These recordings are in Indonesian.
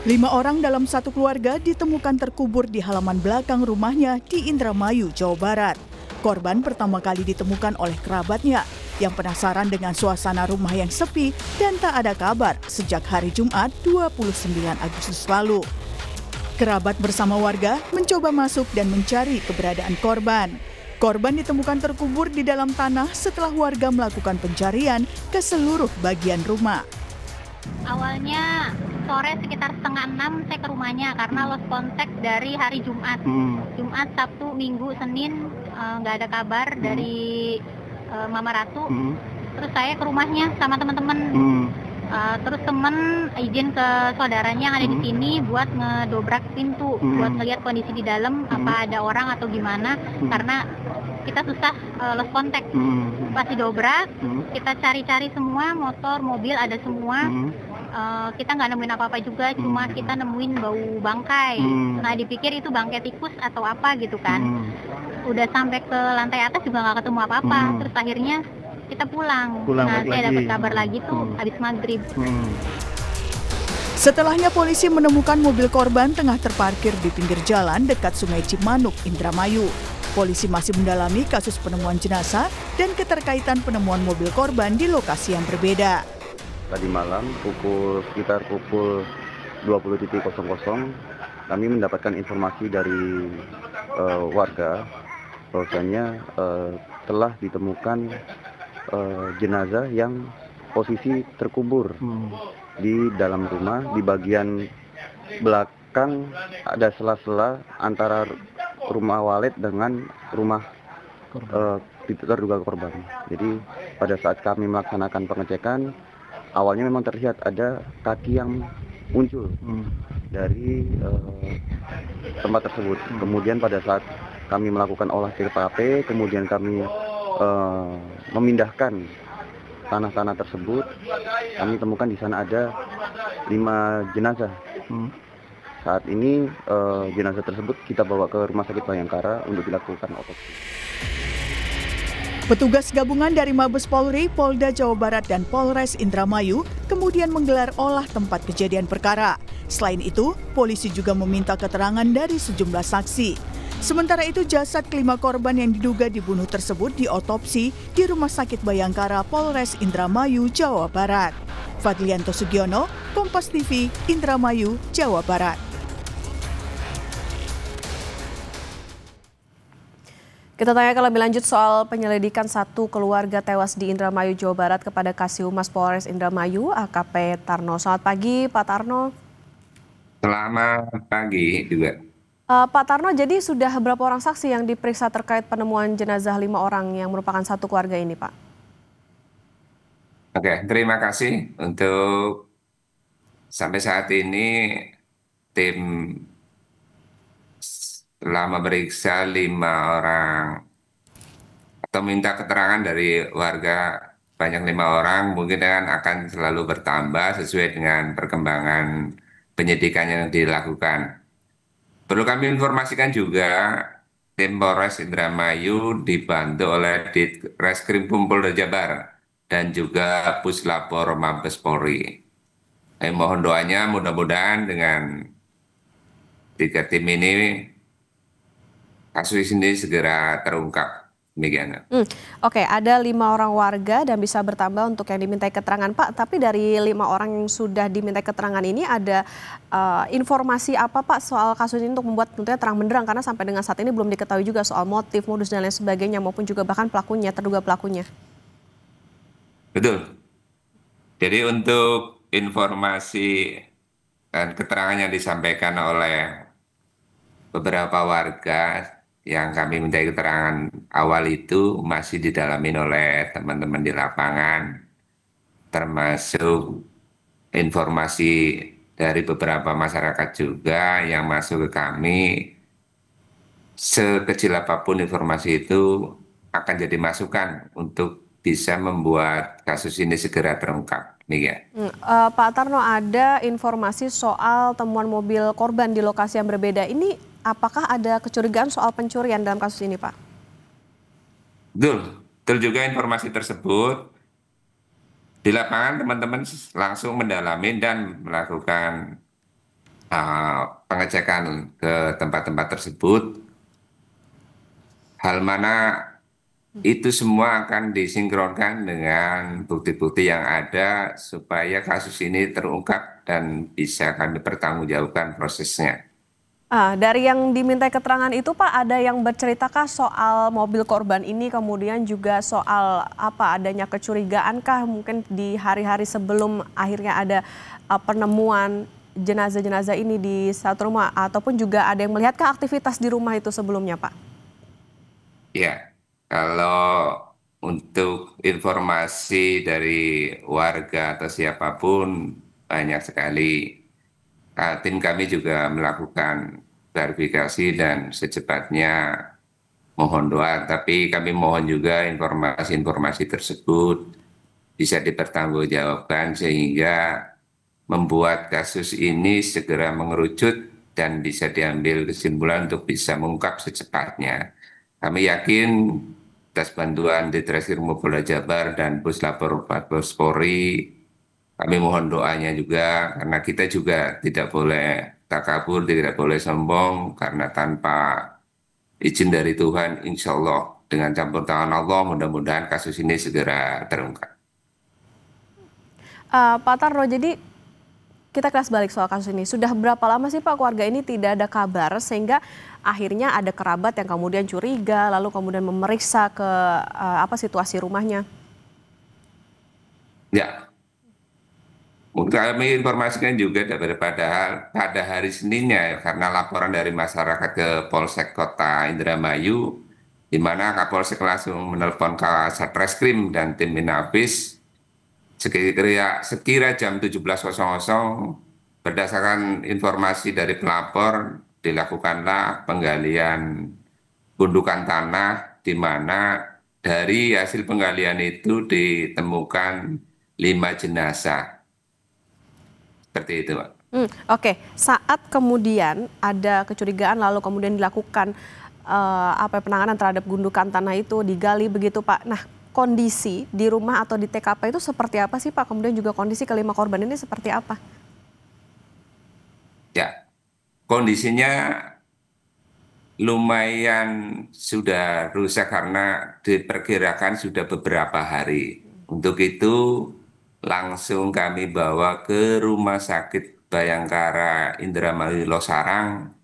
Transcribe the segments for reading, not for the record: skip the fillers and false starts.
5 orang dalam satu keluarga ditemukan terkubur di halaman belakang rumahnya di Indramayu, Jawa Barat. Korban pertama kali ditemukan oleh kerabatnya yang penasaran dengan suasana rumah yang sepi dan tak ada kabar sejak hari Jumat 29 Agustus lalu. Kerabat bersama warga mencoba masuk dan mencari keberadaan korban. Korban ditemukan terkubur di dalam tanah setelah warga melakukan pencarian ke seluruh bagian rumah. Awalnya sore sekitar 5:30 saya ke rumahnya karena lost contact dari hari Jumat. Jumat, Sabtu, Minggu, Senin nggak ada kabar dari Mama Ratu. Terus saya ke rumahnya sama teman-teman. Terus teman izin ke saudaranya yang ada di sini buat ngedobrak pintu, buat ngelihat kondisi di dalam apa ada orang atau gimana, karena kita susah lost contact. Pas didobrak, kita cari-cari semua, motor, mobil ada semua. Kita nggak nemuin apa-apa juga, cuma kita nemuin bau bangkai. Nah dipikir itu bangkai tikus atau apa gitu kan. Udah sampai ke lantai atas juga nggak ketemu apa-apa. Terus akhirnya kita pulang. Nah saya dapat kabar lagi tuh habis maghrib. Setelahnya polisi menemukan mobil korban tengah terparkir di pinggir jalan dekat Sungai Cimanuk, Indramayu. Polisi masih mendalami kasus penemuan jenazah dan keterkaitan penemuan mobil korban di lokasi yang berbeda. Tadi malam sekitar pukul 20.00 kami mendapatkan informasi dari warga bahwasanya telah ditemukan jenazah yang posisi terkubur di dalam rumah. Di bagian belakang ada sela-sela antara rumah Walid dengan rumah terduga korban. Jadi pada saat kami melaksanakan pengecekan, awalnya memang terlihat ada kaki yang muncul dari tempat tersebut. Kemudian pada saat kami melakukan olah TKP, kemudian kami memindahkan tanah-tanah tersebut, kami temukan di sana ada 5 jenazah. Saat ini jenazah tersebut kita bawa ke Rumah Sakit Bayangkara untuk dilakukan otopsi. Petugas gabungan dari Mabes Polri, Polda Jawa Barat, dan Polres Indramayu kemudian menggelar olah tempat kejadian perkara. Selain itu, polisi juga meminta keterangan dari sejumlah saksi. Sementara itu, jasad kelima korban yang diduga dibunuh tersebut diotopsi di Rumah Sakit Bayangkara Polres Indramayu, Jawa Barat. Fadlianto Sugiono, Kompas TV, Indramayu, Jawa Barat. Kita tanyakan lebih lanjut soal penyelidikan satu keluarga tewas di Indramayu, Jawa Barat kepada Kasih-Humas Polres Indramayu, AKP Tarno. Selamat pagi, Pak Tarno. Selamat pagi juga. Pak Tarno, jadi sudah berapa orang saksi yang diperiksa terkait penemuan jenazah 5 orang yang merupakan satu keluarga ini, Pak? Oke, terima kasih untuk sampai saat ini tim telah memeriksa 5 orang atau minta keterangan dari warga banyak 5 orang, mungkin akan selalu bertambah sesuai dengan perkembangan penyidikan yang dilakukan. Perlu kami informasikan juga, tim Polres Indramayu dibantu oleh Ditreskrim Polda Jabar dan juga Puslapor Mabes Polri. Mohon doanya mudah-mudahan dengan 3 tim ini kasus ini segera terungkap. Demikian. Oke, ada 5 orang warga dan bisa bertambah untuk yang dimintai keterangan, Pak. Tapi dari 5 orang yang sudah dimintai keterangan ini ada informasi apa, Pak, soal kasus ini untuk membuat tentunya terang benderang, karena sampai dengan saat ini belum diketahui juga soal motif, modus dan lain sebagainya, maupun juga bahkan pelakunya, terduga pelakunya. Betul. Jadi untuk informasi dan keterangan yang disampaikan oleh beberapa warga yang kami minta keterangan awal itu masih didalamin oleh teman-teman di lapangan, termasuk informasi dari beberapa masyarakat juga yang masuk ke kami. Sekecil apapun informasi itu akan jadi masukan untuk bisa membuat kasus ini segera terungkap. Pak Tarno, ada informasi soal temuan mobil korban di lokasi yang berbeda. Ini apakah ada kecurigaan soal pencurian dalam kasus ini, Pak? Betul juga informasi tersebut. Di lapangan teman-teman langsung mendalami dan melakukan pengecekan ke tempat-tempat tersebut, hal mana itu semua akan disinkronkan dengan bukti-bukti yang ada supaya kasus ini terungkap dan bisa kami pertanggungjawabkan prosesnya. Dari yang diminta keterangan itu Pak, ada yang berceritakah soal mobil korban ini, kemudian juga soal apa adanya kecurigaankah mungkin di hari-hari sebelum akhirnya ada penemuan jenazah-jenazah ini di satu rumah, ataupun juga ada yang melihatkah aktivitas di rumah itu sebelumnya Pak? Ya, kalau untuk informasi dari warga atau siapapun banyak sekali. Tim kami juga melakukan klarifikasi dan secepatnya mohon doa, tapi kami mohon juga informasi-informasi tersebut bisa dipertanggungjawabkan sehingga membuat kasus ini segera mengerucut dan bisa diambil kesimpulan untuk bisa mengungkap secepatnya. Kami yakin atas bantuan Ditreskrim Polda Jabar dan Puslapor Mabes Polri, kami mohon doanya juga karena kita juga tidak boleh takabur, tidak boleh sombong karena tanpa izin dari Tuhan, insya Allah dengan campur tangan Allah mudah-mudahan kasus ini segera terungkap. Pak Tarno, jadi kita kelas balik soal kasus ini. Sudah berapa lama sih Pak keluarga ini tidak ada kabar sehingga akhirnya ada kerabat yang kemudian curiga lalu kemudian memeriksa ke situasi rumahnya? Ya, untuk kami informasikan juga pada hari Seninnya karena laporan dari masyarakat ke Polsek Kota Indramayu, di mana Kapolsek langsung menelpon ke Satreskrim dan tim Inafis sekira jam 17.00 berdasarkan informasi dari pelapor dilakukanlah penggalian gundukan tanah di mana dari hasil penggalian itu ditemukan 5 jenazah. Seperti itu, Pak. Oke. Saat kemudian ada kecurigaan lalu kemudian dilakukan penanganan terhadap gundukan tanah itu digali begitu Pak. Nah, kondisi di rumah atau di TKP itu seperti apa sih Pak? Kemudian juga kondisi kelima korban ini seperti apa? Ya, kondisinya lumayan sudah rusak karena diperkirakan sudah beberapa hari. Untuk itu langsung kami bawa ke Rumah Sakit Bayangkara Indramayu Losarang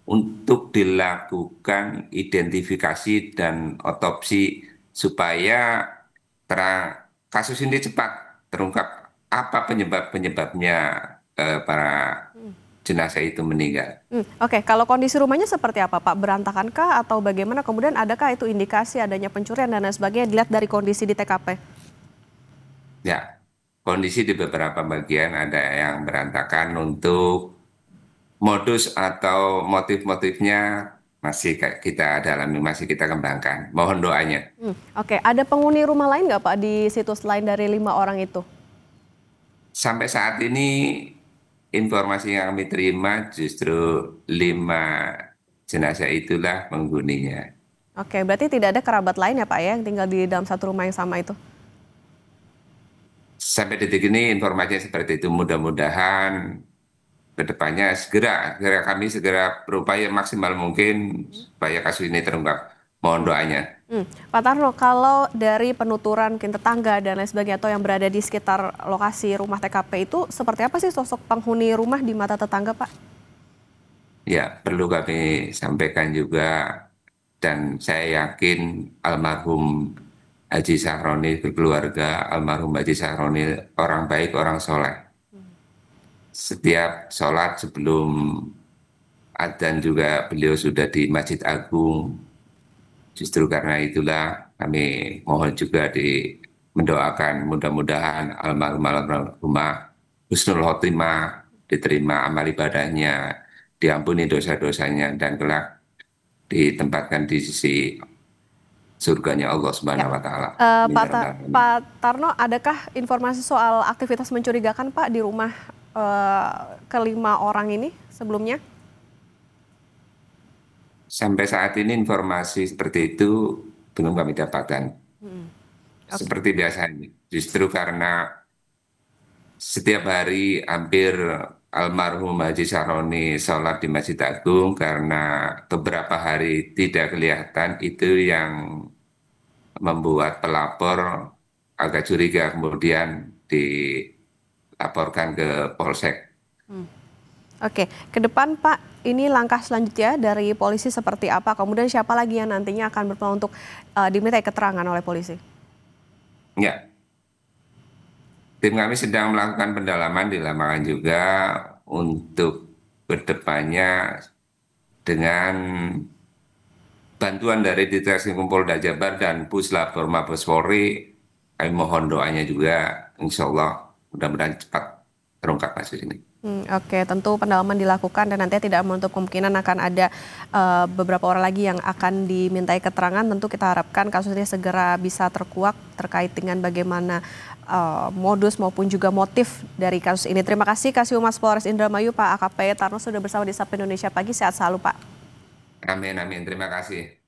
untuk dilakukan identifikasi dan otopsi supaya kasus ini cepat terungkap apa penyebabnya para jenazah itu meninggal. Oke, kalau kondisi rumahnya seperti apa Pak? Berantakankah atau bagaimana? Kemudian adakah itu indikasi adanya pencurian dan lain sebagainya dilihat dari kondisi di TKP? Ya, kondisi di beberapa bagian ada yang berantakan. Untuk modus atau motif-motifnya masih kita dalami, masih kita kembangkan. Mohon doanya. Oke, ada penghuni rumah lain nggak Pak di situ selain dari 5 orang itu? Sampai saat ini informasi yang kami terima justru 5 jenazah itulah penghuninya. Oke, berarti tidak ada kerabat lain ya Pak ya yang tinggal di dalam satu rumah yang sama itu? Sampai detik ini informasinya seperti itu. Mudah-mudahan kedepannya kami segera berupaya maksimal mungkin supaya kasus ini terungkap. Mohon doanya. Pak Tarno, kalau dari penuturan mungkin tetangga dan lain sebagainya atau yang berada di sekitar lokasi rumah TKP itu seperti apa sih sosok penghuni rumah di mata tetangga Pak? Ya, perlu kami sampaikan juga dan saya yakin almarhum Haji Sahroni keluarga almarhum Haji Sahroni orang baik, orang soleh. Setiap sholat sebelum adzan juga beliau sudah di Masjid Agung. Justru karena itulah kami mohon juga mendoakan mudah-mudahan almarhumah husnul khotimah, diterima amal ibadahnya, diampuni dosa-dosanya dan kelak ditempatkan di sisi surganya Allah Subhanahu wa taala. Pak Tarno, adakah informasi soal aktivitas mencurigakan Pak di rumah kelima orang ini sebelumnya? Sampai saat ini informasi seperti itu belum kami dapatkan. Seperti biasanya, justru karena setiap hari hampir almarhum Haji Sahroni sholat di Masjid Agung karena beberapa hari tidak kelihatan, itu yang membuat pelapor agak curiga, kemudian dilaporkan ke Polsek. Oke, ke depan Pak, ini langkah selanjutnya dari polisi seperti apa? Kemudian siapa lagi yang nantinya akan berpeluang untuk diminta keterangan oleh polisi? Ya, tim kami sedang melakukan pendalaman di lapangan juga untuk berdepannya dengan bantuan dari Ditreskrim Polda Jabar dan Puslap Mabes Polri. Kami mohon doanya juga, insya Allah mudah-mudahan cepat terungkap kasus ini. Oke, tentu pendalaman dilakukan dan nanti tidak menutup kemungkinan akan ada beberapa orang lagi yang akan dimintai keterangan. Tentu kita harapkan kasus ini segera bisa terkuak terkait dengan bagaimana modus maupun juga motif dari kasus ini. Terima kasih Kasih Humas Polres Indramayu Pak AKP Tarno sudah bersama di Sapa Indonesia Pagi. Sehat selalu Pak. Amin, amin. Terima kasih.